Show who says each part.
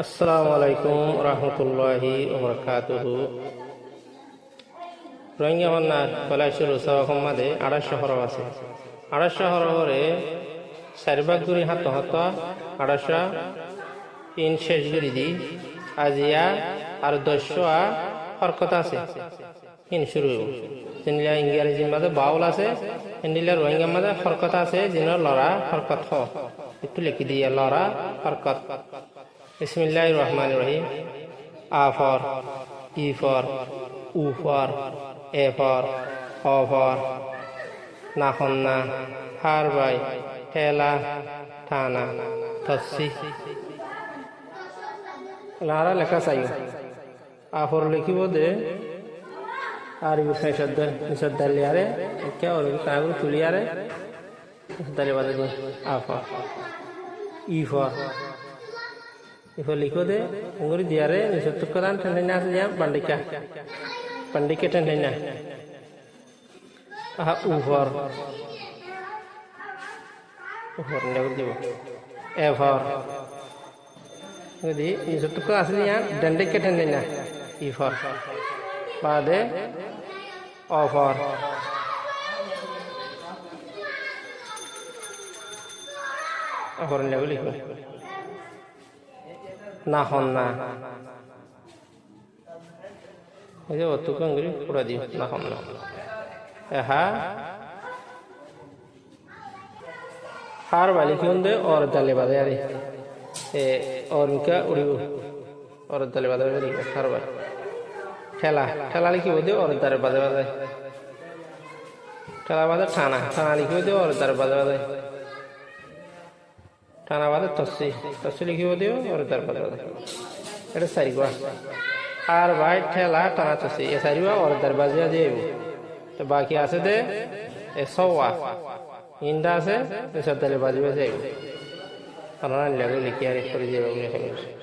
Speaker 1: আসসালামু আলাইকুম রহমতুল্লাহি ওবরাকাতুহু। রোহিঙ্গা মান্নার কলাইশুর উৎসবে 250 হরফ আছে। 250 হরফরে 4 ভাগ করে হাত 250 ইন শেষ করে দি আজিয়া আর 10 হরকত আছে। ইন শুরু জিনিলা ইংরেজির মাঝে বাউল আছে, ইন্ডিলা রোহিঙ্গার মাঝে হরকত আছে, জিন লড়া হরকত হ একটু লিখি দিয়া লড়া হরকত। বিসমিল্লাহির রহমানির রহিম। আ ফর, ই ফর, উ ফর, এ ফর, অ ফর, নাখন্না, হার বাই, ঠেলা, ঠানা, থসি। লারা লেখা চাই। আ ফর লিখিব দে আর নিষদ্দালিয়ারে কে ওর কাগজ তুলিয়ারে নিষদ্দালি বাদে দিন আ ফর। ই ফর ইফর লিখো দে উঙ্গুরি দিয়ারে নিষত্তর করান ঠেন্ডাই না আছে যা পান্ডিকে ঠেন্ডাই না। আহা উফর উফর দিব এ ফর যদি নিষত্তর করা আছে যা ডন্ডিকে ঠেন্ডাই না ই ফর বাদে অ ফর অফর লিখো নাখন্না এই যে অতুক আঙ্গুরি পুরা দিও নাখন্না। এহা হার বালি কি দে और দালে বাদে আরে এ और इनका उड़िब और दाले बादे बादे हार बाई ঠেলা ঠেলা লিখিব দে और दारे बादे बादे ঠেলা বাদে ঠানা ঠানা লিখিব দে और दारे बादे बादे ঠানা বাদে তসি তসি লিখিব দিও और दारे बादे बादे। এটা সারিবা আর ভাই ঠেলা টানা তসি এ সারিবা और दारे बाजिया যাইব। তো বাকি আছে দে এ সওয়া ইন্দা আছে এসব দালে বাজিবে যাইব। আপনারা লিখে আর করে যাইব।